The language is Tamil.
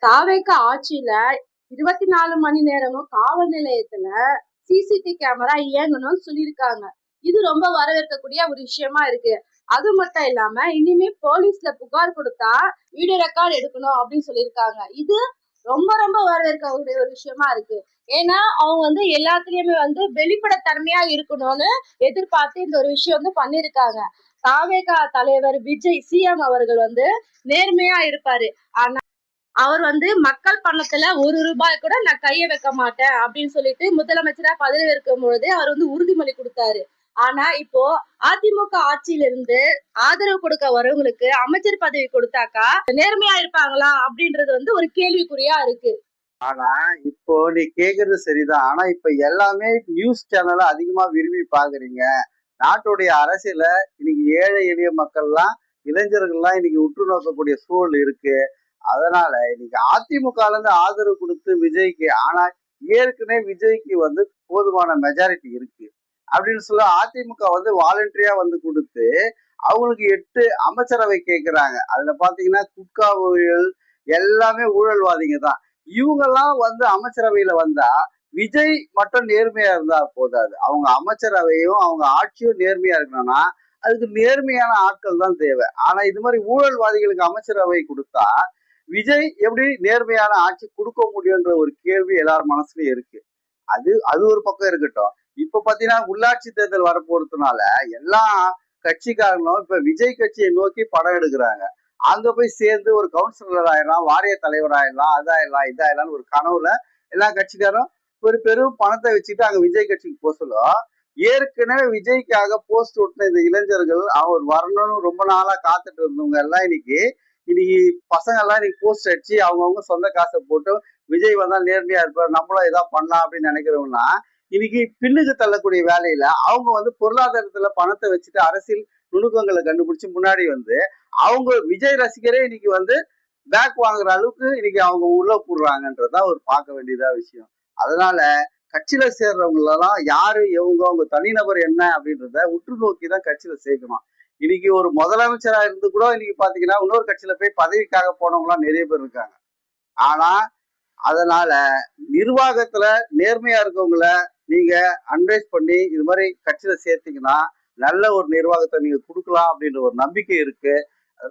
தாவேக ஆட்சியில 24 மணி நேரமும் காவல் நிலையத்துல சிசிடி கேமரா இயங்கணும்னு சொல்லியிருக்காங்க. இது ரொம்ப வரவேற்கக்கூடிய ஒரு விஷயமா இருக்கு. அது மட்டும் இல்லாம இனிமே போலீஸ்ல புகார் கொடுத்தா வீடியோ ரெக்கார்ட் எடுக்கணும் அப்படின்னு சொல்லியிருக்காங்க. இது ரொம்ப ரொம்ப வரவேற்கக்கூடிய ஒரு விஷயமா இருக்கு. ஏன்னா அவங்க எல்லாத்துலயுமே வெளிப்படைத்தன்மையா இருக்கணும்னு எதிர்பார்த்து இந்த ஒரு விஷயம் பண்ணிருக்காங்க. தாவேகா தலைவர் விஜய் சிஎம் அவர்கள் நேர்மையா இருப்பாரு. ஆனா அவர் மக்கள் பணத்துல ஒரு ரூபாய் கூட நான் கைய வைக்க மாட்டேன் அப்படின்னு சொல்லிட்டு முதலமைச்சரா பதவியேற்கும் பொழுதே அவர் உறுதிமொழி கொடுத்தாரு. ஆனா இப்போ அதிமுக ஆட்சியில இருந்து ஆதரவு கொடுக்க வரவங்களுக்கு அமைச்சர் பதவி கொடுத்தாக்கா நேர்மையா இருப்பாங்களா அப்படின்றது ஒரு கேள்விக்குறியா இருக்கு. ஆனா இப்போ நீ கேக்குறது சரிதான். ஆனா இப்ப எல்லாமே நியூஸ் சேனலை அதிகமா விரும்பி பாக்குறீங்க. நாட்டுடைய அரசியல இன்னைக்கு ஏழை எளிய மக்கள்லாம் இளைஞர்கள்லாம் இன்னைக்கு உற்று நோக்கக்கூடிய சூழல் இருக்கு. அதனால இன்னைக்கு அதிமுக இருந்து ஆதரவு கொடுத்து விஜய்க்கு, ஆனா ஏற்கனவே விஜய்க்கு போதுமான மெஜாரிட்டி இருக்கு அப்படின்னு சொல்ல அதிமுக வாலண்டரியா கொடுத்து அவங்களுக்கு 8 அமைச்சரவை கேட்கிறாங்க. அதுல பாத்தீங்கன்னா குட்கா ஊழல் எல்லாமே ஊழல்வாதிங்க தான். இவங்கெல்லாம் அமைச்சரவையில வந்தா விஜய் மட்டும் நேர்மையா இருந்தா போதாது. அவங்க அமைச்சரவையும் அவங்க ஆட்சியும் நேர்மையா இருக்கணும்னா அதுக்கு நேர்மையான ஆட்கள் தான் தேவை. ஆனா இது மாதிரி ஊழல்வாதிகளுக்கு அமைச்சரவை கொடுத்தா விஜய் எப்படி நேர்மையான ஆட்சி கொடுக்க முடியுன்ற ஒரு கேள்வி எல்லார் மனசுலயும் இருக்கு. அது ஒரு பக்கம் இருக்கட்டும். இப்ப பாத்தீங்கன்னா உள்ளாட்சி தேர்தல் வரப்போறதுனால எல்லா கட்சிக்காரங்களும் இப்ப விஜய் கட்சியை நோக்கி படம் எடுக்கிறாங்க. அங்க போய் சேர்ந்து ஒரு கவுன்சிலர் ஆயிடலாம், வாரிய தலைவர் ஆயிடலாம், இதாயிடலாம் ஒரு கனவுல எல்லா கட்சிக்காரும் ஒரு பெரும் பணத்தை வச்சுட்டு அங்க விஜய் கட்சிக்கு போக சொல்லும். ஏற்கனவே விஜய்க்காக போஸ்ட் ஒட்டின இந்த இளைஞர்கள் அவர் வரணும்னு ரொம்ப நாளா காத்துட்டு இருந்தவங்க எல்லாம் இன்னைக்கு பசங்க எல்லாம் இன்னைக்கு போஸ்ட் அடிச்சு அவங்கவுங்க சொந்த காசை போட்டு விஜய் வந்தா நேர்மையா இருப்பார், நம்மளும் ஏதாவது பண்ணலாம் அப்படின்னு நினைக்கிறவங்கன்னா இன்னைக்கு பின்னுக்கு தள்ளக்கூடிய வேலையில அவங்க பொருளாதாரத்துல பணத்தை வச்சுட்டு அரசியல் நுணுக்கங்களை கண்டுபிடிச்சு முன்னாடி அவங்க விஜய் ரசிகரே இன்னைக்கு பேக் வாங்குற அளவுக்கு இன்னைக்கு அவங்க உள்ள போடுறாங்கன்றதுதான் ஒரு பார்க்க வேண்டியதா விஷயம். அதனால கட்சியில சேர்றவங்க எல்லாம் யாரு அவங்க தனிநபர் என்ன அப்படின்றத உற்று நோக்கி தான் கட்சியில சேர்க்கணும். இன்னைக்கு ஒரு முதலமைச்சரா இருந்து கூட இன்னைக்கு பாத்தீங்கன்னா இன்னொரு கட்சியில போய் பதவிக்காக போனவங்க எல்லாம் நிறைய பேர் இருக்காங்க. ஆனா அதனால நிர்வாகத்துல நேர்மையா இருக்கவங்கள நீங்க அட்வைஸ் பண்ணி இது மாதிரி கட்சியில சேர்த்தீங்கன்னா நல்ல ஒரு நிர்வாகத்தை நீங்க கொடுக்கலாம் அப்படின்ற ஒரு நம்பிக்கை இருக்கு.